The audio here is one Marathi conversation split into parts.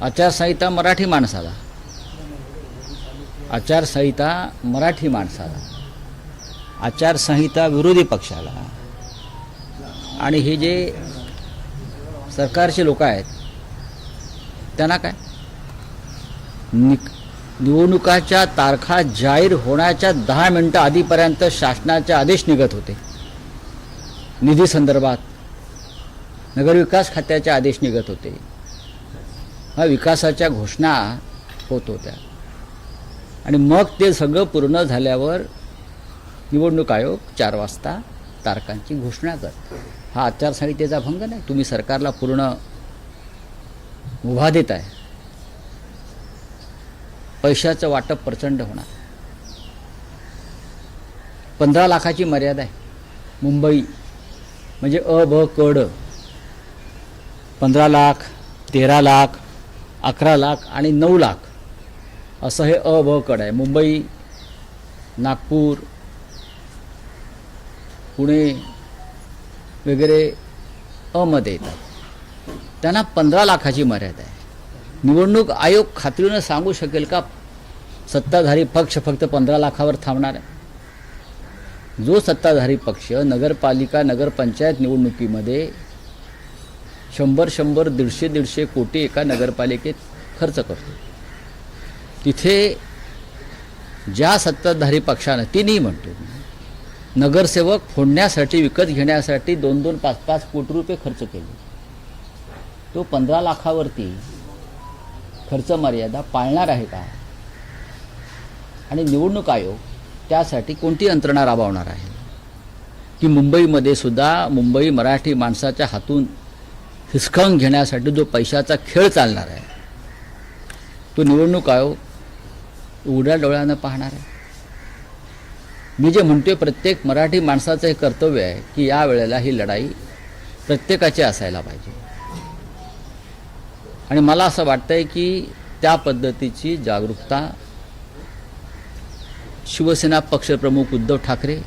आचारसंहिता मराठी माणसाला, आचारसंहिता मराठी माणसाला, आचारसंहिता विरोधी पक्षाला, आणि हे जे सरकारचे लोक आहेत त्यांना काय, निवडणुकाच्या तारखा जाहीर होण्याच्या 10 मिनिटं आधीपर्यंत शासनाचे आदेश निघत होते. निधी संदर्भात नगरविकास खात्याचे आदेश निघत होते. हा विकासाच्या घोषणा होत होत्या. आणि मग ते सगळं पूर्ण झाल्यावर निवडणूक आयोग 4 वाजता तारखांची घोषणा करतो. हा आचारसंहितेचा भंग नाही. तुम्ही सरकारला पूर्ण मुभा देत आहे. पैशाचं वाटप प्रचंड होणार. 15 लाखाची मर्यादा आहे. मुंबई म्हणजे अ ब क ड 15 लाख, 13 लाख, 11 लाख आणि 9 लाख असं हे अ ब कड आहे. मुंबई, नागपूर, पुणे वगैरे अमध्ये येतात. त्यांना 15 लाखाची मर्यादा आहे. निवडणूक आयोग खात्रीनं सांगू शकेल का सत्ताधारी पक्ष फक्त 15 लाखावर थांबणार आहे? जो सत्ताधारी पक्ष नगरपालिका नगरपंचायत निवडणुकीमध्ये 100-100, 150-150 कोटी एका नगरपालिकेत खर्च करतो, तिथे ज्या सत्ताधारी पक्षानं, तिन्ही म्हणतो, नगरसेवक फोडण्यासाठी, विकत घेण्यासाठी 2-2, 5-5 कोटी रुपये खर्च केले, तो 15 लाखावरती खर्च मर्यादा पाळणार आहे का? आणि निवडणूक आयोग त्यासाठी कोणती यंत्रणा राबवणार आहे की मुंबईमध्ये सुद्धा मुंबई मराठी माणसाच्या हातून हिसकावून घेण्यासाठी जो पैशाचा खेळ चालणार आहे तो निवडणूक आयोग उघड्या डोळ्यानं पाहणार आहे? मी जे म्हणतोय, प्रत्येक मराठी माणसाचं हे कर्तव्य आहे की या वेळेला ही लढाई प्रत्येकाची असायला पाहिजे. आणि मला असं वाटतंय की त्या पद्धतीची जागरूकता शिवसेना पक्षप्रमुख उद्धव ठाकरे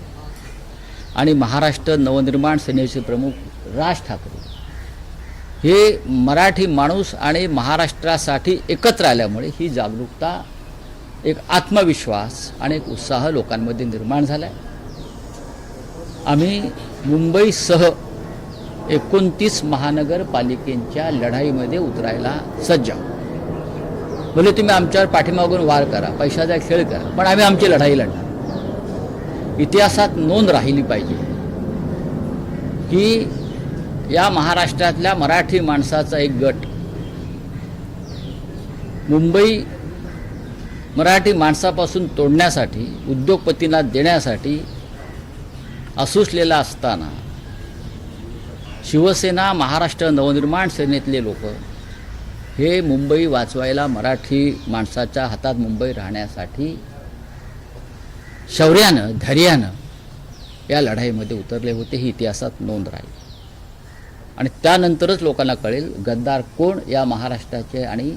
आणि महाराष्ट्र नवनिर्माण सेनेचे प्रमुख राज ठाकरे हे मराठी माणूस आणि महाराष्ट्रासाठी एकत्र आल्यामुळे ही जागरूकता, एक आत्मविश्वास आणि एक उत्साह लोकांमध्ये निर्माण झाला आहे. आम्ही मुंबईसह 29 महानगरपालिकेच्या लढाईमध्ये उतरायला सज्ज आहोत. भले तुम्ही आमच्यावर पाठीमागून वार करा, पैशाचा खेळ करा, पण आम्ही आमची लढाई लढणार. इतिहासात नोंद राहिली पाहिजे की या महाराष्ट्रातल्या मराठी माणसाचा एक गट मुंबई मराठी माणसापासून तोडण्यासाठी, उद्योगपतींना देण्यासाठी असुसलेला असताना शिवसेना, महाराष्ट्र नवनिर्माण सेनेतले लोक हे मुंबई वाचवायला, मराठी माणसाच्या हातात मुंबई राहण्यासाठी शौर्यानं, धैर्यानं या लढाईमध्ये उतरले होते. ही इतिहासात नोंद राहील. आणि त्यानंतरच लोकांना कळेल गद्दार कोण या महाराष्ट्राचे आणि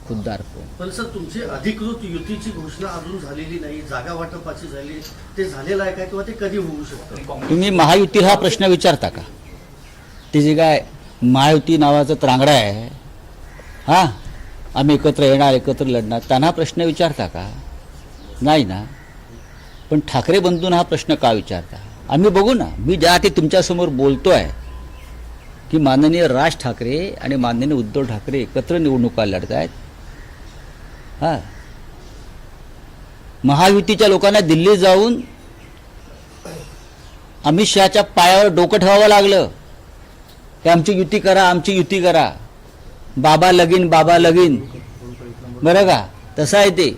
खुद्दार कोण. पण सर, तुमची अधिकृत युतीची घोषणा अजून झालेली नाही, जागा वाटपाची झाली, ते झालेलं आहे का किंवा ते कधी होऊ शकतं? तुम्ही महायुती हा प्रश्न विचारता का? ते जे काय महायुती नावाचं त्रांगडा आहे, हां, आम्ही एकत्र येणार, एकत्र लढणार, त्यांना प्रश्न विचारता का? नाही ना. पण ठाकरे बंधूंना हा प्रश्न का विचारता? आम्ही बघू ना. मी ज्या आधी तुमच्यासमोर बोलतो आहे की माननीय राज ठाकरे आणि माननीय उद्धव ठाकरे एकत्र निवडणुका लढत आहेत. हां, महायुतीच्या लोकांना दिल्लीत जाऊन अमित शहाच्या पायावर डोकं ठेवावं लागलं की आमची युती करा, आमची युती करा. बाबा लगीन, बाबा लगीन, बरं का? तसं आहे ते.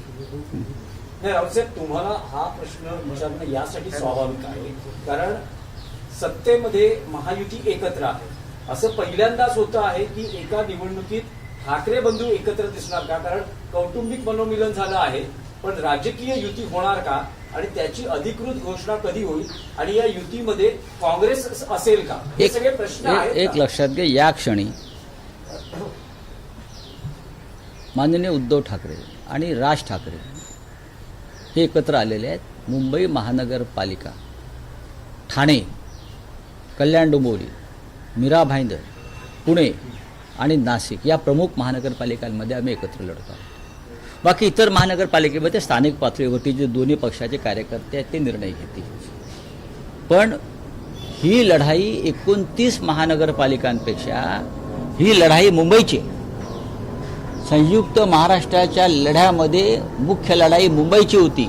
नाही रावसाहेब, तुम्हाला हा प्रश्न विचारणं यासाठी स्वाभाविक आहे कारण सत्तेमध्ये महायुती एकत्र आहे. असं पहिल्यांदाच होतं आहे की एका निवडणुकीत ठाकरे बंधू एकत्र दिसणार का? कारण कौटुंबिक मनोमिलन झालं आहे, पण राजकीय युती होणार का? आणि त्याची अधिकृत घोषणा कधी होईल? आणि या युतीमध्ये काँग्रेस असेल का? हे सगळे प्रश्न आहेत. एक लक्षात घ्या, या क्षणी माननीय उद्धव ठाकरे आणि राज ठाकरे हे एकत्र आलेले आहेत. मुंबई महानगरपालिका, ठाणे, कल्याण डोंबिवली, मीरा भाईंदर, पुणे आणि नाशिक या प्रमुख महानगरपालिकांमध्ये आम्ही एकत्र लढत आहोत. बाकी इतर महानगरपालिकेमध्ये स्थानिक पातळीवरती जे दोन्ही पक्षाचे कार्यकर्ते आहेत ते निर्णय घेतील. पण ही लढाई 29 महानगरपालिकांपेक्षा ही लढाई मुंबईची आहे. संयुक्त महाराष्ट्राच्या लढ्यामध्ये मुख्य लढाई मुंबईची होती.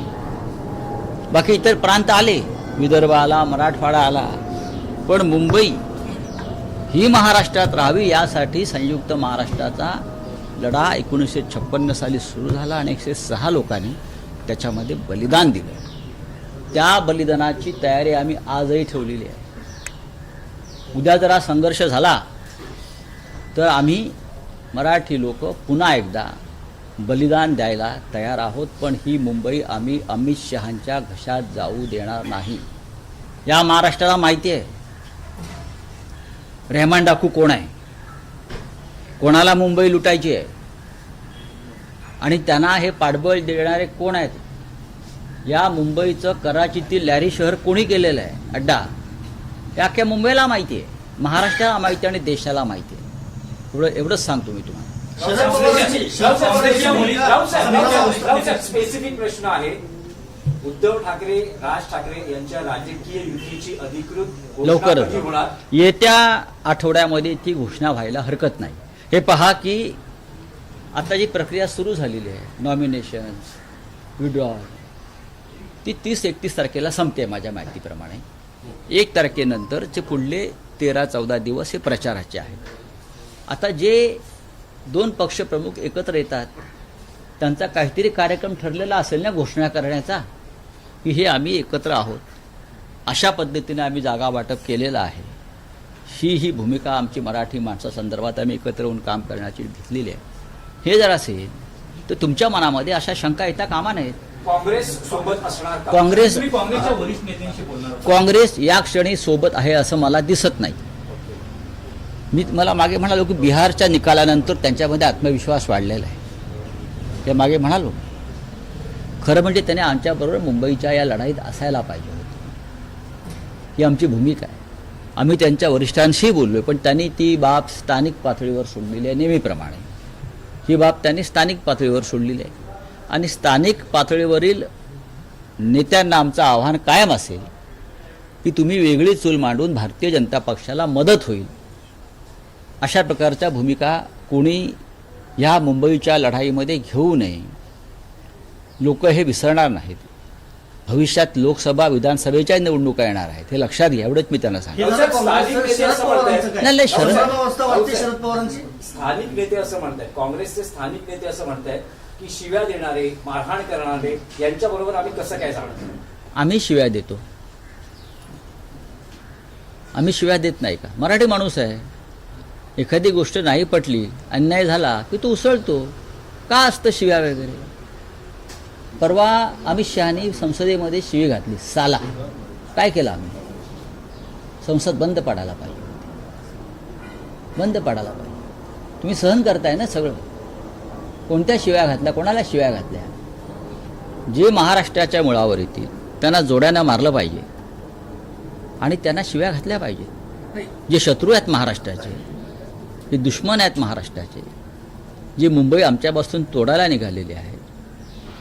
बाकी इतर प्रांत आले, विदर्भ आला, मराठवाडा आला, पण मुंबई ही महाराष्ट्रात राहावी यासाठी संयुक्त महाराष्ट्राचा लढा 1956 साली सुरू झाला आणि 106 लोकांनी त्याच्यामध्ये बलिदान दिलं. त्या बलिदानाची तयारी आम्ही आजही ठेवलेली आहे. उद्या जर हा संघर्ष झाला तर आम्ही मराठी लोक पुन्हा एकदा बलिदान द्यायला तयार आहोत. पण ही मुंबई आम्ही अमित शहांच्या घशात जाऊ देणार नाही. या महाराष्ट्राला माहिती आहे रेहमान डाकू कोण आहे, कोणाला मुंबई लुटायची आहे आणि त्यांना हे पाठबळ देणारे कोण आहेत. या मुंबईचं कराचीतील लॅरी शहर कोणी केलेलं आहे अड्डा, या अख्ख्या मुंबईला माहिती आहे, महाराष्ट्राला माहिती आहे आणि देशाला माहिती आहे. एवढंच सांगतो मी तुम्हाला. स्पेसिफिक प्रश्न आहे. उद्धव ठाकरे, राज ठाकरे यांच्या राजकीय युतीची अधिकृत घोषणा लवकरच कधी होणार? येत्या आठवड्यामध्ये ती घोषणा व्हायला हरकत नाही. हे पहा की आता जी प्रक्रिया सुरू झालेली आहे, नॉमिनेशन, विड्रॉल, ती 30-31 तारखेला संपते माझ्या माहितीप्रमाणे. 1 तारखेनंतरचे पुढले 13-14 दिवस हे प्रचाराचे आहेत. आता जे 2 पक्षप्रमुख एकत्र येतात त्यांचा काहीतरी कार्यक्रम ठरलेला असेल ना घोषणा करण्याचा, की हे आम्ही एकत्र आहोत, अशा पद्धतीने आम्ही जागा वाटप केलेलं आहे. ही भूमिका आमची मराठी माणसासंदर्भात आम्ही एकत्र येऊन काम करण्याची घेतलेली आहे. हे जर असेल तर तुमच्या मनामध्ये अशा शंका येता कामा नयेत. काँग्रेस सोबत असणार का? काँग्रेस तुम्ही काँग्रेसच्या वरिष्ठ नेत्यांशी बोलणार आहात. काँग्रेस या क्षणी सोबत आहे असं मला दिसत नाही. मला मागे म्हणालो की बिहारच्या निकालानंतर त्यांच्यामध्ये आत्मविश्वास वाढलेला आहे. ते मागे म्हणालो खरं म्हणजे त्याने आमच्याबरोबर मुंबईच्या या लढाईत असायला पाहिजे होतं. ही आमची भूमिका आहे. आम्ही त्यांच्या वरिष्ठांशी बोललो पण त्यांनी ती बाब स्थानिक पातळीवर सोडलेली आहे. नेहमीप्रमाणे ही बाब त्यांनी स्थानिक पातळीवर सोडलेली आहे आणि स्थानिक पातळीवरील नेत्यांना आमचं आव्हान कायम असेल की तुम्ही वेगळी चूल मांडून भारतीय जनता पक्षाला मदत होईल अशा प्रकारच्या भूमिका कोणी ह्या मुंबईच्या लढाईमध्ये घेऊ नये. लोक हे विसरणार नाहीत. भविष्यात लोकसभा विधानसभेच्या निवडणुका येणार आहेत, हे लक्षात घ्या. एवढंच मी त्यांना सांगितलं. नाही, शरद पवारांची स्थानिक नेते असं म्हणतात, काँग्रेसचे स्थानिक नेते असं म्हणतात की शिव्या देणारे, मारहाण करणारे यांच्याबरोबर आम्ही कसं काय जाणार? आम्ही शिव्या देतो? आम्ही शिव्या देत नाही का? मराठी माणूस आहे. एखादी गोष्ट नाही पटली, अन्याय झाला की तो उसळतो. का असतं शिव्या वगैरे? परवा अमित शहानी संसदेमध्ये शिवी घातली, साला. काय केलं आम्ही? संसद बंद पाडायला पाहिजे, बंद पाडायला पाहिजे. तुम्ही सहन करताय ना सगळं. कोणत्या शिव्या घातल्या, कोणाला शिव्या घातल्या? जे महाराष्ट्राच्या मुळावर येतील त्यांना जोड्यानं मारलं पाहिजे आणि त्यांना शिव्या घातल्या पाहिजे. जे शत्रू आहेत महाराष्ट्राचे, जे दुश्मन आहेत महाराष्ट्राचे, जे मुंबई आमच्यापासून तोडायला निघालेले आहेत,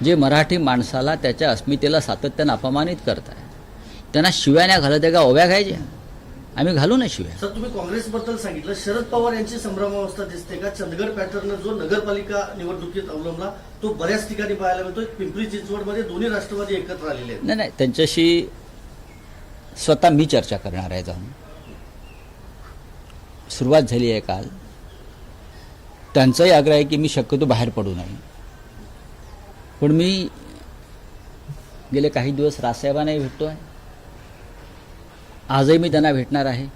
जे मराठी माणसाला त्याच्या अस्मितेला सातत्यानं अपमानित करत आहे, त्यांना शिव्या नाही घालत आहे का ओव्या घ्यायच्या? आम्ही घालू ना शिव्या. सर, तुम्ही काँग्रेसबद्दल सांगितलं. शरद पवार यांची संभ्रमावस्था दिसते का? चंदगड पॅटर्न जो नगरपालिका निवडणुकीत अवलंबला तो बऱ्याच ठिकाणी पाहायला मिळतो. पिंपरी चिंचवडमध्ये दोन्ही राष्ट्रवादी एकत्र आलेले आहेत. नाही, त्यांच्याशी स्वतः मी चर्चा करणार आहे. जाऊन सुरुवात झाली आहे काल. त्यांचाही आग्रह आहे की मी शक्यतो बाहेर पडू नये. पण मी गेले काही दिवस राजसाहेबांनाही भेटतो आहे. आजही मी त्यांना भेटणार आहे.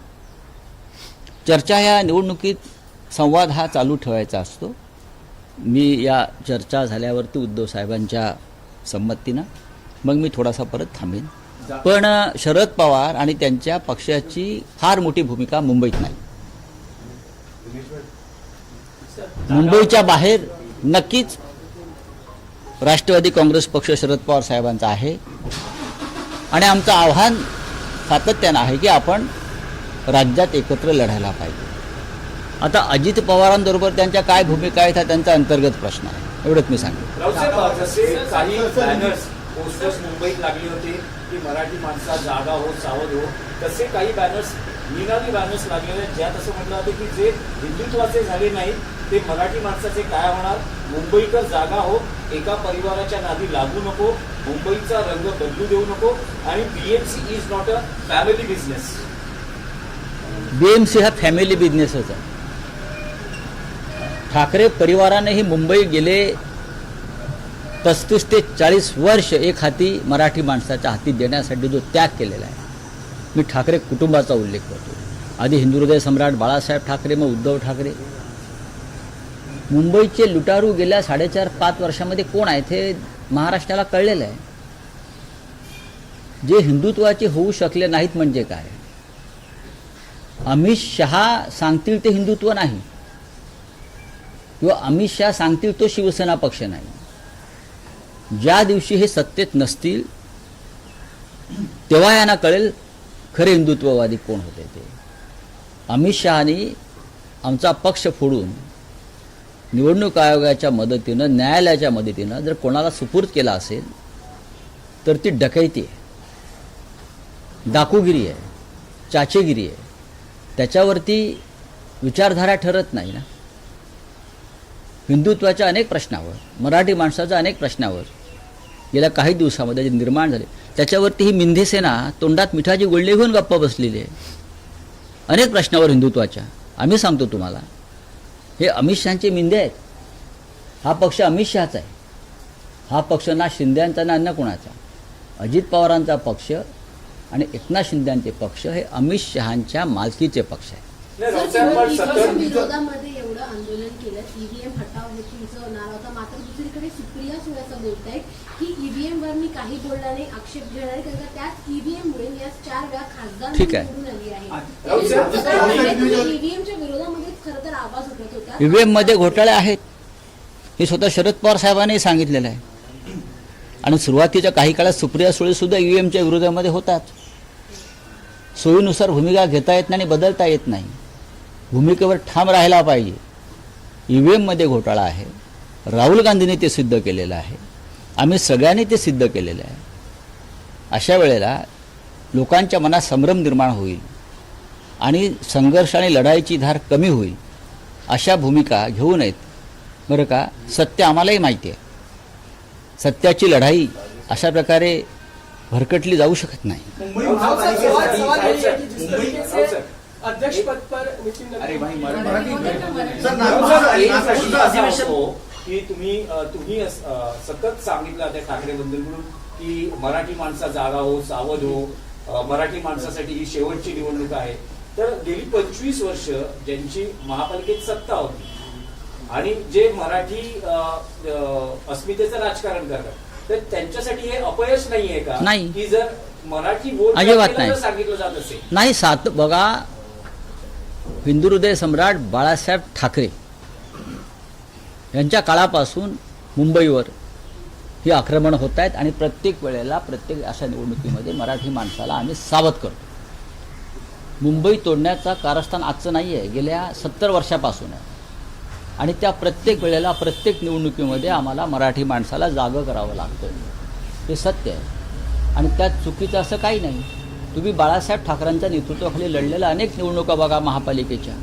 चर्चा ह्या निवडणुकीत संवाद हा चालू ठेवायचा असतो. मी या चर्चा झाल्यावरती उद्धव साहेबांच्या संमतीनं मग मी थोडासा परत थांबेन. पण शरद पवार आणि त्यांच्या पक्षाची फार मोठी भूमिका मुंबईत नाही. मुंबईच्या बाहेर नक्कीच राष्ट्रवादी काँग्रेस पक्ष शरद पवार साहेबांचा आहे आणि आमचं आव्हान सातत्यानं आहे की आपण राज्यात एकत्र लढायला पाहिजे. आता अजित पवारांबरोबर त्यांच्या काय भूमिका आहेत हा त्यांचा अंतर्गत प्रश्न आहे, एवढंच मी सांगेन. राऊतसाहेब, जसे काही बॅनर्स पोस्टर्स मुंबईत लागले होते की मराठी माणसा जागा हो सावध हो, तसे काही बॅनर्स निनावी बॅनर्स लागलेले आहेत ज्यात असं म्हटलं होतं की जे हिंदुत्वाचे झाले नाहीत ते मराठी माणसाचे काय होणार, मुंबईकर जागा हो, एका परिवाराच्या नादी लागू नको, मुंबईचा रंग बदलू देऊ नको आणि BMC is not a family business. BMC हा फॅमिली बिझनेसच आहे. ठाकरे परिवारानेही मुंबई गेले 35 ते 40 वर्ष एक हाती मराठी माणसाच्या हाती देण्यासाठी जो त्याग केलेला आहे, मी ठाकरे कुटुंबाचा उल्लेख करतो. आधी हिंदुहृदय सम्राट बाळासाहेब ठाकरे, मग उद्धव ठाकरे. मुंबईचे लुटारू गेल्या 4.5-5 वर्षामध्ये कोण आहेत हे महाराष्ट्राला कळलेलं आहे. जे हिंदुत्वाचे होऊ शकले नाहीत म्हणजे काय, अमित शहा सांगतील ते हिंदुत्व नाही, किंवा अमित शहा सांगतील तो शिवसेना पक्ष नाही. ज्या दिवशी हे सत्तेत नसतील तेव्हा यांना कळेल खरे हिंदुत्ववादी कोण होते ते. अमित शहानी आमचा पक्ष फोडून निवडणूक आयोगाच्या मदतीनं, न्यायालयाच्या मदतीनं जर कोणाला सुपूर्द केला असेल तर ती डकैती आहे, डाकूगिरी आहे, चाचेगिरी आहे. त्याच्यावरती विचारधारा ठरत नाही ना. हिंदुत्वाच्या अनेक प्रश्नावर, मराठी माणसाच्या अनेक प्रश्नावर गेल्या काही दिवसामध्ये जे निर्माण झाले त्याच्यावरती ही मिंधे सेना तोंडात मिठाची गुळणी घेऊन गप्पा बसलेली आहे. अनेक प्रश्नावर हिंदुत्वाच्या. आम्ही सांगतो तुम्हाला, हे अमित शहाचे मिंधे आहेत. हा पक्ष अमित शहाचा आहे. हा पक्ष ना शिंदेचा ना अन्य कोणाचा. अजित पवारांचा पक्ष आणि एकनाथ शिंदेचे पक्ष हे अमित शहांच्या मालकीचे पक्ष आहे. नाही, राऊतसाहेब, पण सत्तर विरोधामध्ये एवढं आंदोलन केलं, ईव्हीएम हटाव हे तुमचं नाव होतं, मात्र दुसरीकडे सुप्रिया सुळे असं बोलतायत की ईव्हीएम वर मी काही बोलणार नाही, आक्षेप घेणार नाही, कारण का त्याच ईव्हीएम मुळे या 4 वेळा खासदार ठीक आहे. निवडून आली आहे. राऊतसाहेब, ईव्हीएमच्या विरोधामध्ये खरं तर आवाज उठत होता. EVM मध्ये घोटाळे आहेत हे स्वतः शरद पवार साहेबांनी सांगितलेलं आहे. आणि सुरुवातीच्या काही काळात सुप्रिया सुळे सुद्धा EVMच्या विरोधामध्ये होतात. सोयीनुसार भूमिका घेता येत नाही आणि बदलता येत नाही. भूमिकेवर ठाम राहायला पाहिजे. EVM मध्ये घोटाळा आहे, राहुल गांधींनी ते सिद्ध केलेलं आहे, आम्ही सगळ्यांनी ते सिद्ध केलेलं आहे. अशा वेळेला लोकांच्या मनात संभ्रम निर्माण होईल आणि संघर्ष आणि लढाईची धार कमी होईल. अशा भूमिका घेऊ नयेत बरं का. सत्य आम्हालाही माहिती आहे. सत्याची लढाई अशा प्रकारे भरकटली जाऊ शकत नाही. अध्यक्ष पद पर नितिन अरे भाई, सर, नागपूरचं अधिवेशन असं की तुम्ही सतत सांगितलं त्या ठाकरे बंधूंकडून की मराठी माणसा जागा हो, सावध हो, मराठी माणसासाठी ही शेवटची निवडणूक आहे. तर गेली 25 वर्ष ज्यांची महापालिकेत सत्ता होती आणि जे मराठी अस्मितेचं राजकारण करतात, तर त्यांच्यासाठी हे अपयश नाहीये का? नाही. की जर मराठी वोट अजिबात बँकेला नाही. जर सांगितलं जात असेल नाही. बघा, हिंदुहृदय सम्राट बाळासाहेब ठाकरे यांच्या काळापासून मुंबईवर ही आक्रमण होत आहेत आणि प्रत्येक वेळेला प्रत्येक अशा निवडणुकीमध्ये मराठी माणसाला आम्ही सावध करतो. मुंबई तोडण्याचा कारस्थान आजचं नाही आहे, गेल्या 70 वर्षापासून आहे. आणि त्या प्रत्येक वेळेला प्रत्येक निवडणुकीमध्ये आम्हाला मराठी माणसाला जागं करावं लागतं. हे सत्य आहे आणि त्यात चुकीचं असं काही नाही. तुम्ही बाळासाहेब ठाकरेंच्या नेतृत्वाखाली लढलेल्या अनेक निवडणुका बघा महापालिकेच्या,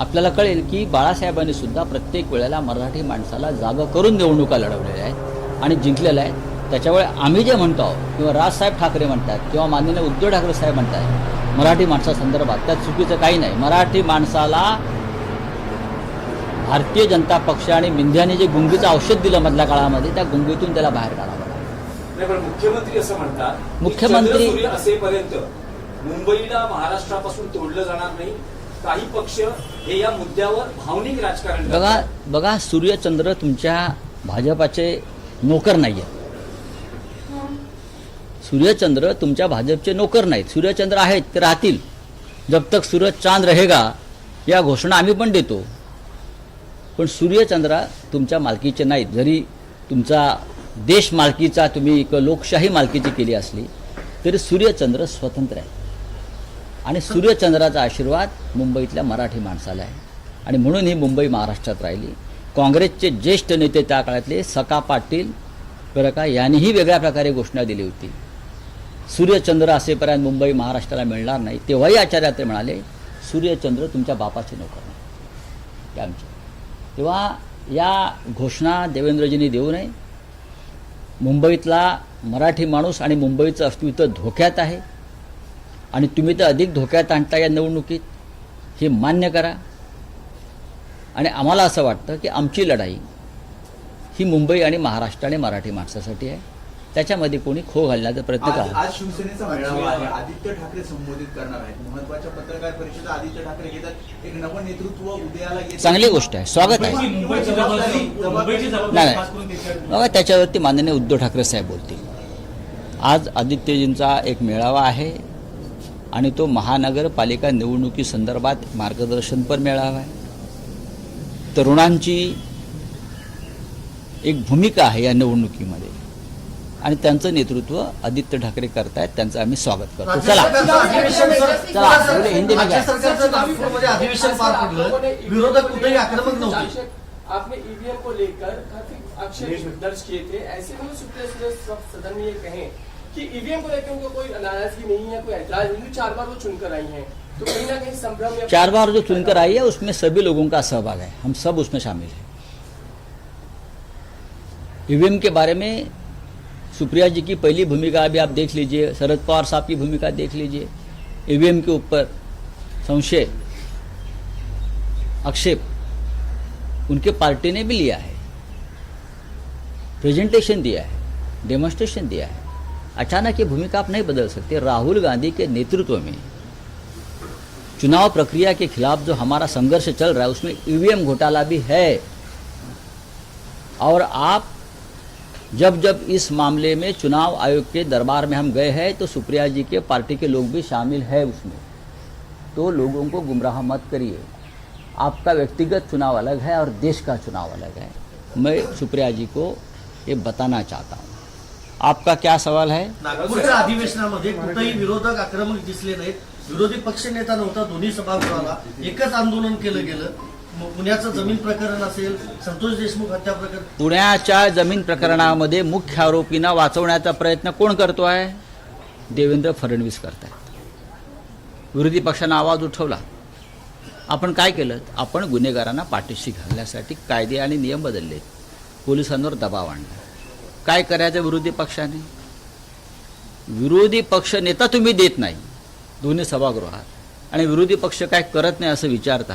आपल्याला कळेल की बाळासाहेबांनी सुद्धा प्रत्येक वेळेला मराठी माणसाला जागं करून निवडणुका लढवलेल्या आहेत आणि जिंकलेल्या आहेत. त्याच्यामुळे आम्ही जे म्हणतो आहोत किंवा राजसाहेब ठाकरे म्हणतात किंवा माननीय उद्धव ठाकरे साहेब म्हणतात मराठी माणसासंदर्भात, त्यात चुकीचं काही नाही. मराठी माणसाला भारतीय जनता पक्ष आणि मिंध्याने जे गुंगीचं औषध दिलं मधल्या काळामध्ये, त्या गुंगीतून त्याला बाहेर काढावं लागलं. नाही, पण मुख्यमंत्री असं म्हणतात की मुख्यमंत्री- चंद्रसूर्य असेपर्यंत मुंबईला महाराष्ट्रापासून तोडलं जाणार नाही. काही पक्ष हे या मुद्द्यावर भावनिक राजकारण करतात. बघा, सूर्यचंद्र तुमच्या भाजपाचे नोकर नाही आहेत. सूर्यचंद्र तुमच्या भाजपचे नोकर नाहीत. सूर्यचंद्र आहेत ते राहतील. जब तक सूरज चांद रहेगा या घोषणा आम्ही पण देतो. पण सूर्यचंद्र तुमच्या मालकीचे नाहीत. जरी तुमचा देश मालकीचा तुम्ही एक लोकशाही मालकीची केली असली तरी सूर्यचंद्र स्वतंत्र आहे आणि सूर्यचंद्राचा आशीर्वाद मुंबईतल्या मराठी माणसाला आहे आणि म्हणून ही मुंबई महाराष्ट्रात राहिली. काँग्रेसचे ज्येष्ठ नेते त्या काळातले सखा पाटील बरं का यांनीही वेगळ्या प्रकारे घोषणा दिली होती. सूर्यचंद्र असेपर्यंत मुंबई महाराष्ट्राला मिळणार नाही. तेव्हाही आचार्य ते म्हणाले सूर्यचंद्र तुमच्या बापाचे नोकर नाही ते आमचे. तेव्हा या घोषणा देवेंद्रजींनी देऊ नये. मुंबईतला मराठी माणूस आणि मुंबईचं अस्तित्व धोक्यात आहे आणि तुम्ही तर अधिक धोक्यात आणता या निवडणुकीत, हे मान्य करा. आणि आम्हाला असं वाटतं की आमची लढाई ही मुंबई आणि महाराष्ट्र आणि मराठी माणसासाठी आहे. त्याच्यामध्ये कोणी खो घालण्याचा प्रयत्न करा. आज शिवसेनेचा मेळावा आहे. आदित्य ठाकरे संबोधित करणार आहेत. महत्वाच्या पत्रकार परिषदेत आदित्य ठाकरे घेतात. एक नवं नेतृत्व उदयाला येत. चांगली गोष्ट आहे, स्वागत आहे. मुंबईची जबाबदारी खास करून त्याच्यावर बघा त्याच्यावरती माननीय उद्धव ठाकरे साहेब बोलतील. आज आदित्यजींचा एक मेळावा आहे आणि तो महानगरपालिका निवडणुकीसंदर्भात मार्गदर्शनपर मेळावा आहे. तरुणांची एक भूमिका आहे या निवडणुकीमध्ये आणि त्यांचं नेतृत्व आदित्य ठाकरे करतायत. त्यांचं आम्ही स्वागत करतो. राज्य चला सरकारचं अधिवेशन चला, बोले हिंदी में राज्य काय? सरकारचं नागपूरमध्ये अधिवेशन पार पडलं. विरोधक कुठेही आक्रमक नव्हते. आपने ईवीएम को लेकर काफी आक्षेप दर्ज किए थे. ऐसे में सुप्रीम कोर्ट सदन में ये कहें कि ईवीएम को लेकर उनको कोई नाराजगी नहीं है, कोई ऐतराज नहीं, 4 बार वो चुनकर आई हैं, तो कहीं ना कहीं संभ्रम या 4 बार जो चुनकर आई है उसमें सभी लोगों का सहभाग है. हम सब उसमें शामिल हैं. ईवीएम के बारे में सुप्रिया जी की पहली भूमिका अभी आप देख लीजिए, शरद पवार साहब की भूमिका देख लीजिए. ईवीएम के ऊपर संशय आक्षेप उनके पार्टी ने भी लिया है, प्रेजेंटेशन दिया है, डेमोन्स्ट्रेशन दिया है. अचानक ये भूमिका आप नहीं बदल सकते. राहुल गांधी के नेतृत्व में चुनाव प्रक्रिया के खिलाफ जो हमारा संघर्ष चल रहा है उसमें ईवीएम घोटाला भी है. और आप जब जब इस मामले में चुनाव आयोग के दरबार में हम गए हैं तो सुप्रिया जी के पार्टी के लोग भी शामिल है उसमें. तो लोगों को गुमराह मत करिए. आपका व्यक्तिगत चुनाव अलग है और देश का चुनाव अलग है. मैं सुप्रिया जी को ये बताना चाहता हूँ. आपका क्या सवाल है? नागपूरच्या अधिवेशनामध्ये कुठेही विरोधक आक्रमक दिसले नाहीत. विरोधी पक्षनेता नव्हता. दोन्ही सभागृहाला एकच आंदोलन केलं गेलं. पुण्याचं जमीन प्रकरण असेल, संतोष देशमुख हत्या प्रकरण. पुण्याच्या जमीन प्रकरणामध्ये मुख्य आरोपींना वाचवण्याचा प्रयत्न कोण करतो आहे? देवेंद्र फडणवीस करतायत. विरोधी पक्षानं आवाज उठवला. आपण काय केलं? आपण गुन्हेगारांना पाठीशी घालण्यासाठी कायदे आणि नियम बदलले, पोलिसांवर दबाव आणला. काय करायचं विरोधी पक्षाने? विरोधी पक्ष नेता तुम्ही देत नाही दोन्ही सभागृहात आणि विरोधी पक्ष काय करत नाही असं विचारता,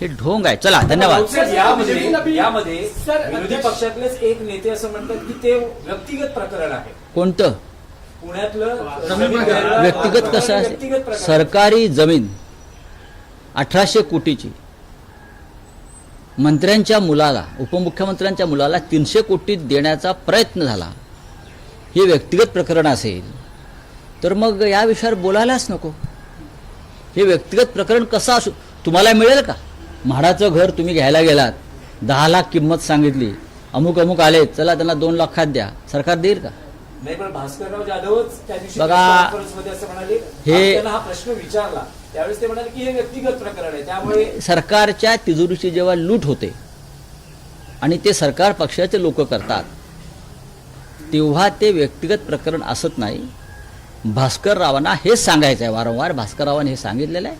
हे ढोंग आहे. चला धन्यवाद. यामध्ये विरोधी पक्षातलेच एक नेते असं म्हणतात की ते व्यक्तिगत प्रकरण आहे. कोणतं पुण्यातलं व्यक्तिगत कसं व्यक्तिगत आहे? प्रकरण. सरकारी जमीन 1800 कोटीची, मंत्र्यांच्या मुलाला, उपमुख्यमंत्र्यांच्या मुलाला 300 कोटी देण्याचा प्रयत्न झाला. हे व्यक्तिगत प्रकरण असेल तर मग या विषयावर बोलायलाच नको. हे व्यक्तिगत प्रकरण कसं असू? तुम्हाला मिळेल का? म्हाडाचं घर तुम्ही घ्यायला गेलात, 10 लाख किंमत सांगितली, अमुक अमुक आले, चला त्यांना 2 लाखात द्या, सरकार देईल का? नाही, पण भास्करराव जाधवच त्या दिवशी बघा, कॉन्फरन्समध्ये असं म्हणाले. हे- त्यांना हा प्रश्न विचारला त्यावेळेस ते म्हणाले की हे व्यक्तिगत प्रकरण आहे. त्यामुळे सरकारच्या तिजोरीची जेव्हा लूट होते आणि ते सरकार पक्षाचे लोक करतात तेव्हा ते व्यक्तिगत प्रकरण असत नाही. भास्कररावांना हेच सांगायचं आहे वारंवार. भास्कररावांनी हे सांगितलेलं आहे.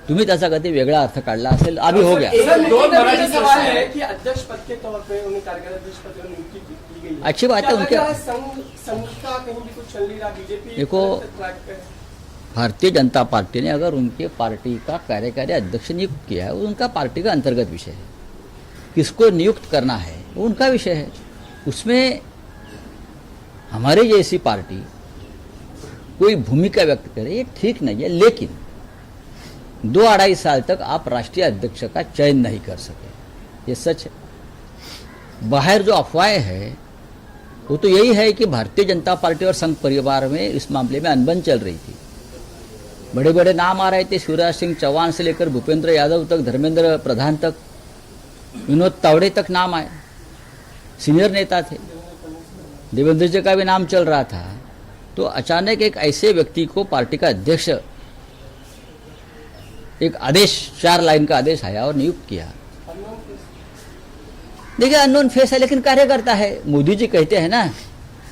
तुम्ही त्याचा कधी वेगळा अर्थ काढला असेल, अभी हो गया. सर, दोन लेकिन अभी मराठी ये सवाल प्रश्न है है कि अध्यक्ष पद के तौर पे उन्हें कार्यकारी अध्यक्ष पद पर नियुक्ति की गई है. अच्छी बात है. क्या उनके लग रहा है संघ का कहीं भी कुछ चल नहीं रहा? बीजेपी देखो, भारतीय जनता पार्टी ने अगर उनके पार्टी का कार्यकारी अध्यक्ष नियुक्त किया है, वो उनका पार्टी का अंतर्गत विषय है. किसको नियुक्त करना है वो उनका विषय है. उसमें हमारी जैसी पार्टी कोई भूमिका व्यक्त करे ये ठीक नहीं है. लेकिन 2-2.5 साल तक आप राष्ट्रीय अध्यक्ष का चयन नहीं कर सके, ये सच है. बाहर जो अफवाहें है वो तो यही है कि भारतीय जनता पार्टी और संघ परिवार में इस मामले में अनबन चल रही थी. बड़े बड़े नाम आ रहे थे, शिवराज सिंह चौहान से लेकर भूपेंद्र यादव तक, धर्मेंद्र प्रधान तक, विनोद तावड़े तक नाम आए, सीनियर नेता थे. देवेंद्र जी का भी नाम चल रहा था. तो अचानक एक ऐसे व्यक्ति को पार्टी का अध्यक्ष एक आदेश 4 लाइन का आदेश आया और नियुक्त किया। देखिए अननोन फेस है लेकिन कार्यकर्ता है। मोदी जी कहते हैं ना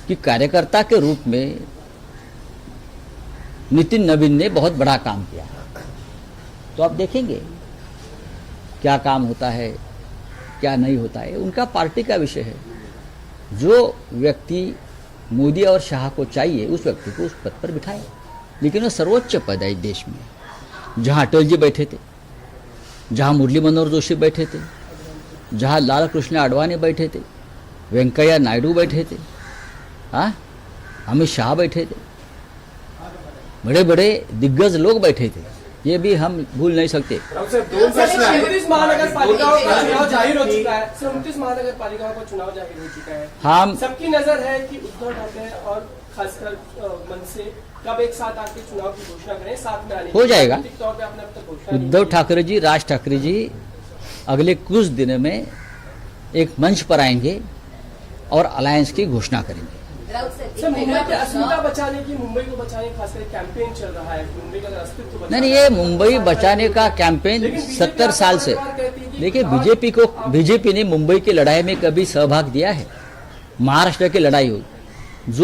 कि कार्यकर्ता के रूप में नितिन नवीन ने बहुत बड़ा काम किया। तो आप देखेंगे क्या काम होता है क्या नहीं होता है, उनका पार्टी का विषय है। जो व्यक्ति मोदी और शाह को चाहिए उस व्यक्ति को उस पद पर बिठाए, लेकिन वो सर्वोच्च पद है इस देश में, जहाँ अटल जी बैठे थे, जहाँ मुरली मनोहर जोशी बैठे थे, जहाँ लाल कृष्ण आडवाणी बैठे थे, वेंकैया नायडू बैठे थे, हाँ अमित शाह बैठे थे, बड़े बड़े दिग्गज लोग बैठे थे, ये भी हम भूल नहीं सकते। राउत साहेब, दोन प्रश्न आहेत. 29 महानगर पालिकाओं का चुनाव जाहिर हो चुका है। 29 महानगर पालिकाओं का चुनाव जाहिर हो चुका है। हम सबकी नजर है कि उद्धव ठाकरे और खासकर मन से कब एक साथ आके चुनाव की घोषणा करें, साथ में आने की। हो जाएगा। राजनीतिक तौर पे आपने अब तक घोषणा नहीं उद्धव की। ठाकरे जी, राज ठाकरे जी अगले कुछ दिन में एक मंच पर आएंगे और अलायंस की घोषणा करेंगे। सर, मुंबई की अस्मिता बचाने की, मुंबई को बचाने की खासकर कैंपेन चल रहा है। मुंबई का अस्तित्व बचाना नहीं, ये मुंबई बचाने का कैंपेन लेकिन बीजेपी 70 साल से, बार कहती है कि देखिए हाँ, बीजेपी ने मुंबई की लड़ाई में कभी सहभाग दिया है? महाराष्ट्र की लड़ाई हुई,